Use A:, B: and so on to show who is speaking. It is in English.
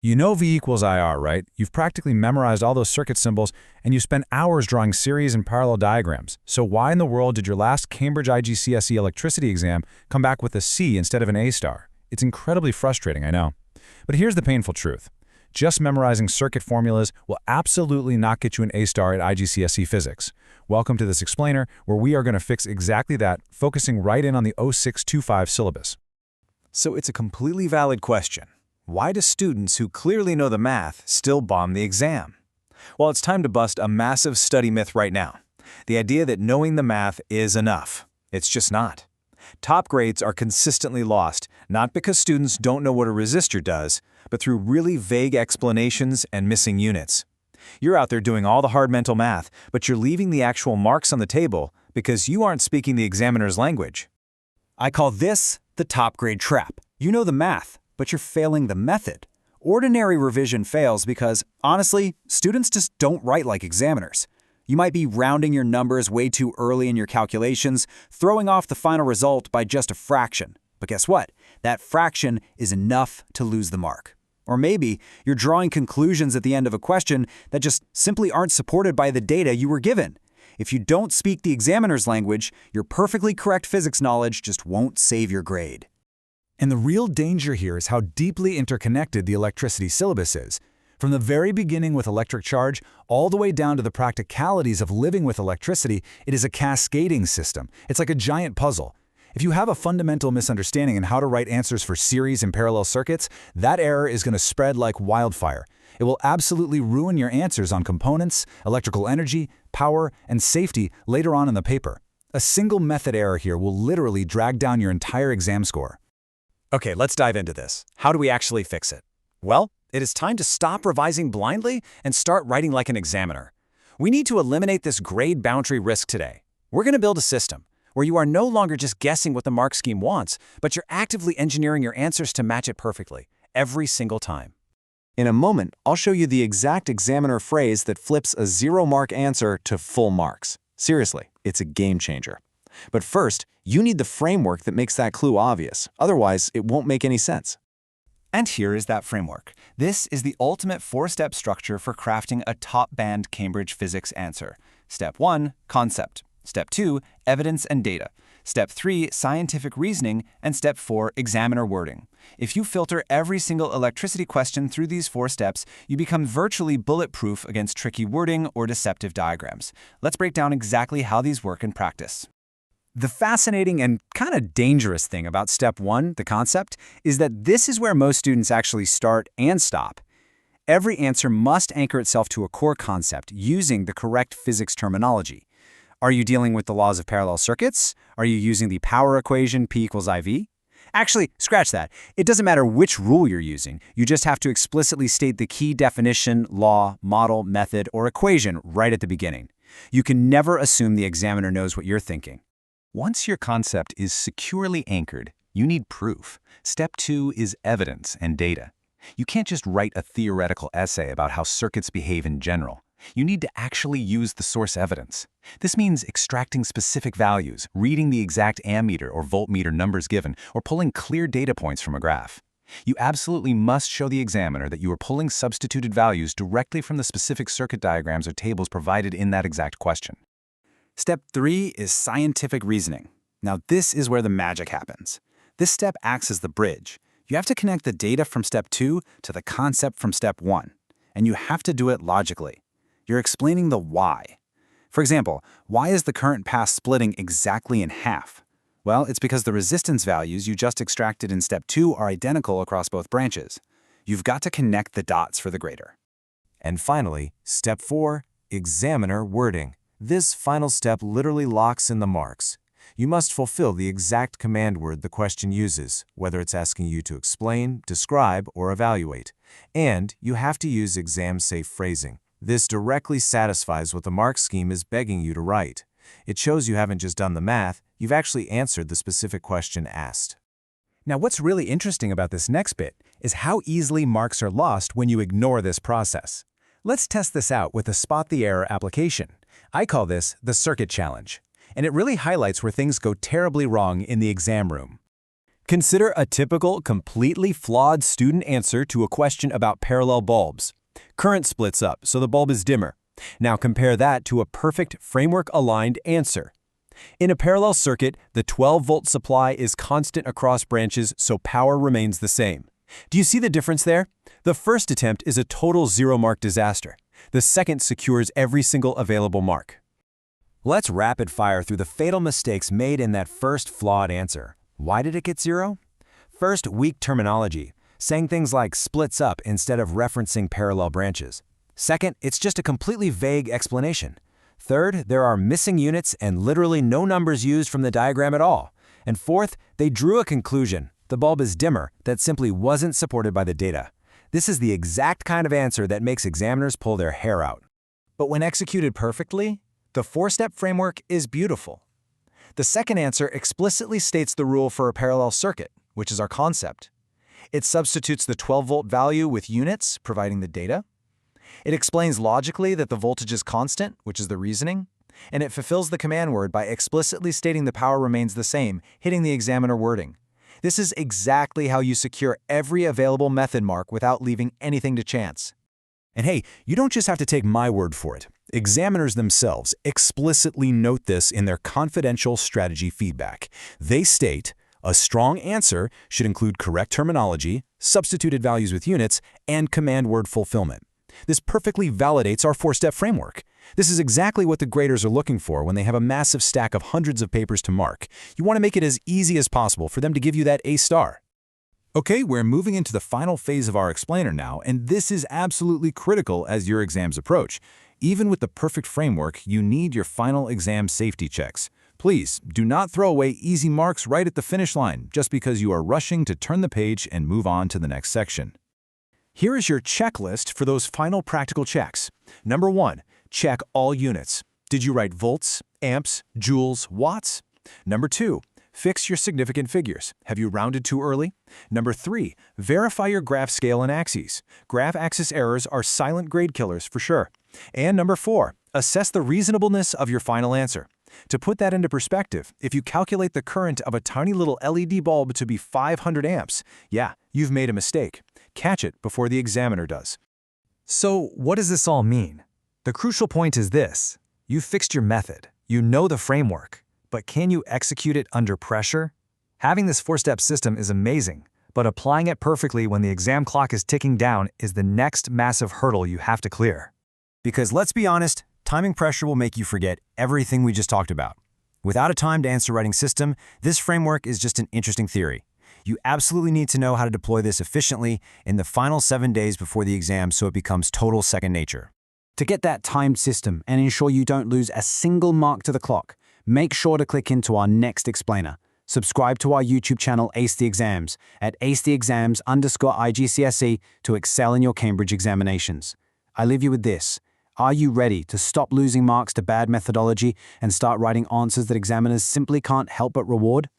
A: You know V equals IR, right? You've practically memorized all those circuit symbols, and you spent hours drawing series and parallel diagrams. So why in the world did your last Cambridge IGCSE electricity exam come back with a C instead of an A star? It's incredibly frustrating, I know. But here's the painful truth. Just memorizing circuit formulas will absolutely not get you an A star at IGCSE Physics. Welcome to this explainer, where we are going to fix exactly that, focusing right in on the 0625 syllabus.
B: So it's a completely valid question. Why do students who clearly know the math still bomb the exam? Well, it's time to bust a massive study myth right now. The idea that knowing the math is enough. It's just not. Top grades are consistently lost, not because students don't know what a resistor does, but through really vague explanations and missing units. You're out there doing all the hard mental math, but you're leaving the actual marks on the table because you aren't speaking the examiner's language. I call this the top grade trap. You know the math, but you're failing the method. Ordinary revision fails because, honestly, students just don't write like examiners. You might be rounding your numbers way too early in your calculations, throwing off the final result by just a fraction. But guess what? That fraction is enough to lose the mark. Or maybe you're drawing conclusions at the end of a question that just simply aren't supported by the data you were given. If you don't speak the examiner's language, your perfectly correct physics knowledge just won't save your grade.
A: And the real danger here is how deeply interconnected the electricity syllabus is. From the very beginning with electric charge, all the way down to the practicalities of living with electricity, it is a cascading system. It's like a giant puzzle. If you have a fundamental misunderstanding in how to write answers for series and parallel circuits, that error is going to spread like wildfire. It will absolutely ruin your answers on components, electrical energy, power, and safety later on in the paper. A single method error here will literally drag down your entire exam score.
B: Okay, let's dive into this. How do we actually fix it? Well, it is time to stop revising blindly and start writing like an examiner. We need to eliminate this grade boundary risk today. We're going to build a system where you are no longer just guessing what the mark scheme wants, but you're actively engineering your answers to match it perfectly, every single time. In a moment, I'll show you the exact examiner phrase that flips a 0-mark answer to full marks. Seriously, it's a game changer. But first, you need the framework that makes that clue obvious. Otherwise, it won't make any sense. And here is that framework. This is the ultimate 4-step structure for crafting a top-band Cambridge physics answer. Step 1, concept. Step 2, evidence and data. Step 3, scientific reasoning. And Step 4, examiner wording. If you filter every single electricity question through these 4 steps, you become virtually bulletproof against tricky wording or deceptive diagrams. Let's break down exactly how these work in practice. The fascinating and kind of dangerous thing about Step 1, the concept, is that this is where most students actually start and stop. Every answer must anchor itself to a core concept using the correct physics terminology. Are you dealing with the laws of parallel circuits? Are you using the power equation P equals IV? Actually, scratch that. It doesn't matter which rule you're using. You just have to explicitly state the key definition, law, model, method, or equation right at the beginning. You can never assume the examiner knows what you're thinking. Once your concept is securely anchored, you need proof. Step 2 is evidence and data. You can't just write a theoretical essay about how circuits behave in general. You need to actually use the source evidence. This means extracting specific values, reading the exact ammeter or voltmeter numbers given, or pulling clear data points from a graph. You absolutely must show the examiner that you are pulling substituted values directly from the specific circuit diagrams or tables provided in that exact question. Step 3 is scientific reasoning. Now, this is where the magic happens. This step acts as the bridge. You have to connect the data from Step 2 to the concept from Step 1, and you have to do it logically. You're explaining the why. For example, why is the current path splitting exactly in half? Well, it's because the resistance values you just extracted in Step 2 are identical across both branches. You've got to connect the dots for the grader. And finally, Step 4, examiner wording. This final step literally locks in the marks. You must fulfill the exact command word the question uses, whether it's asking you to explain, describe, or evaluate. And you have to use exam-safe phrasing. This directly satisfies what the mark scheme is begging you to write. It shows you haven't just done the math, you've actually answered the specific question asked. Now, what's really interesting about this next bit is how easily marks are lost when you ignore this process. Let's test this out with a Spot the Error application. I call this the circuit challenge, and it really highlights where things go terribly wrong in the exam room.
C: Consider a typical, completely flawed student answer to a question about parallel bulbs. Current splits up, so the bulb is dimmer. Now compare that to a perfect framework-aligned answer. In a parallel circuit, the 12-volt supply is constant across branches, so power remains the same. Do you see the difference there? The first attempt is a total zero-mark disaster. The second secures every single available mark.
B: Let's rapid fire through the fatal mistakes made in that first flawed answer. Why did it get 0? First, weak terminology, saying things like splits up instead of referencing parallel branches. Second, it's just a completely vague explanation. Third, there are missing units and literally no numbers used from the diagram at all. And fourth, they drew a conclusion, the bulb is dimmer, that simply wasn't supported by the data. This is the exact kind of answer that makes examiners pull their hair out.
A: But when executed perfectly, the four-step framework is beautiful. The second answer explicitly states the rule for a parallel circuit, which is our concept. It substitutes the 12-volt value with units, providing the data. It explains logically that the voltage is constant, which is the reasoning. And it fulfills the command word by explicitly stating the power remains the same, hitting the examiner wording. This is exactly how you secure every available method mark without leaving anything to chance.
B: And hey, you don't just have to take my word for it. Examiners themselves explicitly note this in their confidential strategy feedback. They state, a strong answer should include correct terminology, substituted values with units, and command word fulfillment. This perfectly validates our four-step framework. This is exactly what the graders are looking for when they have a massive stack of hundreds of papers to mark. You want to make it as easy as possible for them to give you that A star.
A: Okay, we're moving into the final phase of our explainer now, and this is absolutely critical as your exams approach. Even with the perfect framework, you need your final exam safety checks. Please, do not throw away easy marks right at the finish line just because you are rushing to turn the page and move on to the next section. Here is your checklist for those final practical checks. Number 1, check all units. Did you write volts, amps, joules, watts? Number 2, fix your significant figures. Have you rounded too early? Number 3, verify your graph scale and axes. Graph axis errors are silent grade killers for sure. And number 4, assess the reasonableness of your final answer. To put that into perspective, if you calculate the current of a tiny little LED bulb to be 500 amps, yeah, you've made a mistake. Catch it before the examiner does.
D: So what does this all mean? The crucial point is this. You fixed your method. You know the framework. But can you execute it under pressure? Having this four-step system is amazing, but applying it perfectly when the exam clock is ticking down is the next massive hurdle you have to clear.
B: Because let's be honest, timing pressure will make you forget everything we just talked about. Without a timed answer writing system, this framework is just an interesting theory. You absolutely need to know how to deploy this efficiently in the final 7 days before the exam so it becomes total second nature.
E: To get that timed system and ensure you don't lose a single mark to the clock, make sure to click into our next explainer. Subscribe to our YouTube channel Ace the Exams at acethexams_IGCSE to excel in your Cambridge examinations. I leave you with this. Are you ready to stop losing marks to bad methodology and start writing answers that examiners simply can't help but reward?